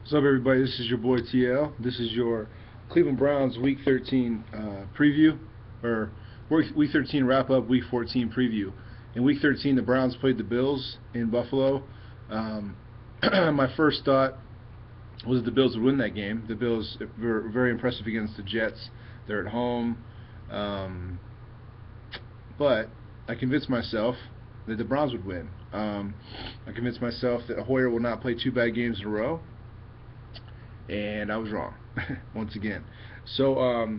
What's up, everybody? This is your boy TL. This is your Cleveland Browns Week 13 preview, or Week 13 wrap up, Week 14 preview. In Week 13, the Browns played the Bills in Buffalo. My first thought was the Bills would win that game. The Bills were very impressive against the Jets. They're at home, but I convinced myself that the Browns would win. I convinced myself that Hoyer will not play two bad games in a row, and I was wrong once again. So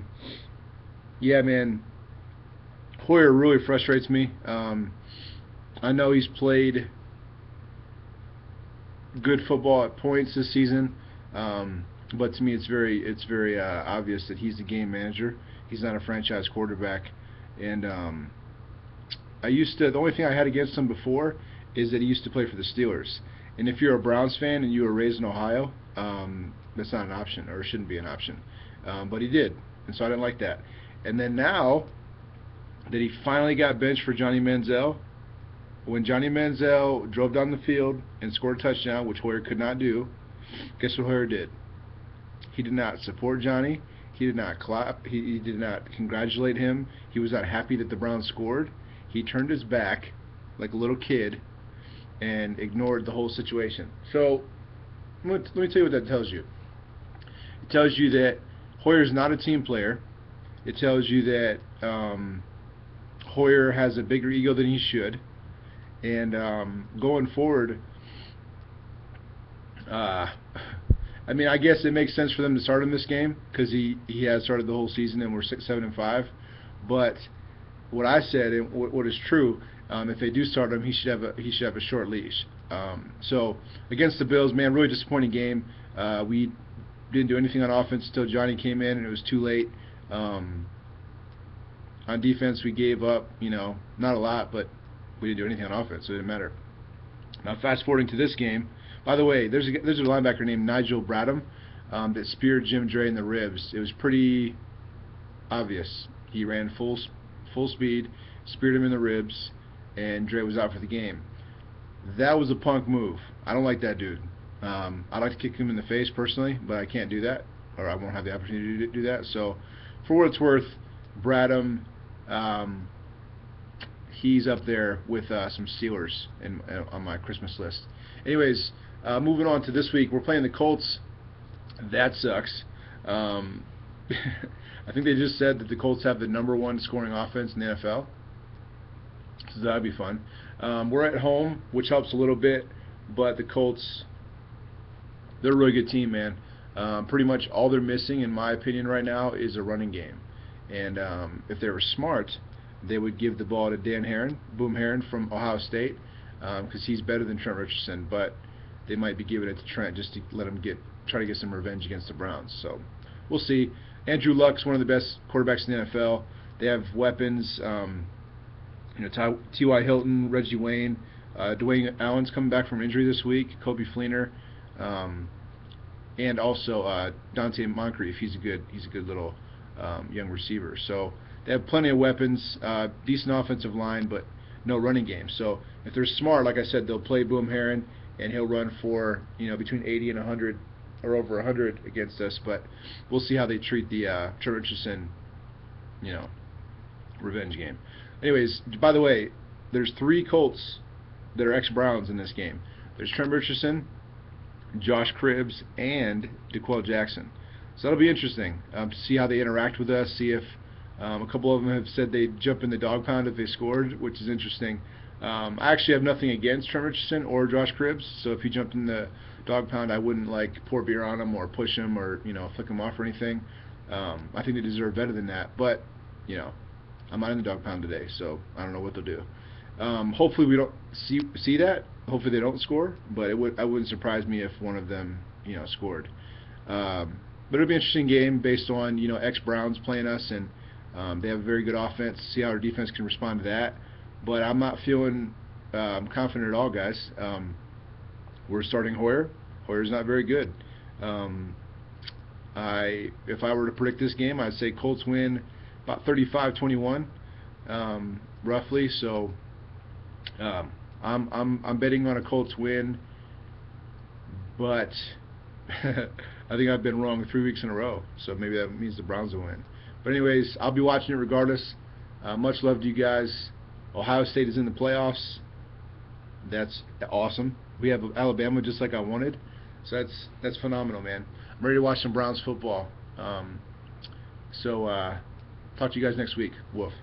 yeah, man, Hoyer really frustrates me. I know he's played good football at points this season, but to me it's very obvious that he's the game manager. He's not a franchise quarterback, and the only thing I had against him before is that he used to play for the Steelers. And if you're a Browns fan and you were raised in Ohio, that's not an option, or it shouldn't be an option. But he did, and so I didn't like that. And then now that he finally got benched for Johnny Manziel, when Johnny Manziel drove down the field and scored a touchdown, which Hoyer could not do, guess what Hoyer did? He did not support Johnny. He did not clap. He did not congratulate him. He was not happy that the Browns scored. He turned his back like a little kid and ignored the whole situation. So let me tell you what that tells you. It tells you that Hoyer's not a team player. It tells you that Hoyer has a bigger ego than he should. And going forward, I mean, I guess it makes sense for them to start him this game because he has started the whole season and we're 6-7-5. But what I said and what is true, if they do start him, he should have a short leash. So against the Bills, man, really disappointing game. We didn't do anything on offense until Johnny came in, and it was too late. On defense, we gave up, not a lot, but we didn't do anything on offense, so it didn't matter. Now, fast forwarding to this game. By the way, there's a linebacker named Nigel Bradham that speared Jim Dre in the ribs. It was pretty obvious. He ran full speed, speared him in the ribs, and Dre was out for the game. That was a punk move. I don't like that dude. I'd like to kick him in the face personally, but I can't do that, or I won't have the opportunity to do that. So, for what it's worth, Bradham, he's up there with some Steelers on my Christmas list. Anyways, moving on to this week, we're playing the Colts. That sucks. I think they just said that the Colts have the #1 scoring offense in the NFL, so that'd be fun. We're at home, which helps a little bit, but the Colts, they're a really good team, man. Pretty much all they're missing, in my opinion, right now is a running game. And if they were smart, they would give the ball to Dan Herron, Boom Herron from Ohio State, because he's better than Trent Richardson. But they might be giving it to Trent just to let him try to get some revenge against the Browns. So we'll see. Andrew Luck's one of the best quarterbacks in the NFL. They have weapons. T.Y. Hilton, Reggie Wayne, Dwayne Allen's coming back from injury this week. Kobe Fleener, and also Dante Moncrief. He's a good little young receiver. So they have plenty of weapons, decent offensive line, but no running game. So if they're smart, like I said, they'll play Boom Herron, and he'll run for between 80 and 100 or over 100 against us. But we'll see how they treat the Trent Richardson, revenge game. Anyways, by the way, there's 3 Colts that are ex-Browns in this game. There's Trent Richardson, Josh Cribbs, and DeQuell Jackson. So that'll be interesting to see how they interact with us, see if a couple of them have said they'd jump in the dog pound if they scored, which is interesting. I actually have nothing against Trent Richardson or Josh Cribbs, so if he jumped in the dog pound, I wouldn't pour beer on him or push him or flick him off or anything. I think they deserve better than that, but I'm not in the dog pound today, so I don't know what they'll do. Hopefully we don't see that. Hopefully they don't score, but I wouldn't surprise me if one of them scored. But it'll be an interesting game based on ex-Browns playing us, and they have a very good offense. See how our defense can respond to that. But I'm not feeling confident at all, guys. We're starting Hoyer. Hoyer's not very good. If I were to predict this game, I'd say Colts win about 35-21, roughly. So I'm betting on a Colts win, but I think I've been wrong 3 weeks in a row, so maybe that means the Browns will win. But anyways, I'll be watching it regardless. Much love to you guys. Ohio State is in the playoffs. That's awesome. We have Alabama just like I wanted, so that's phenomenal, man. I'm ready to watch some Browns football. Talk to you guys next week. Woof.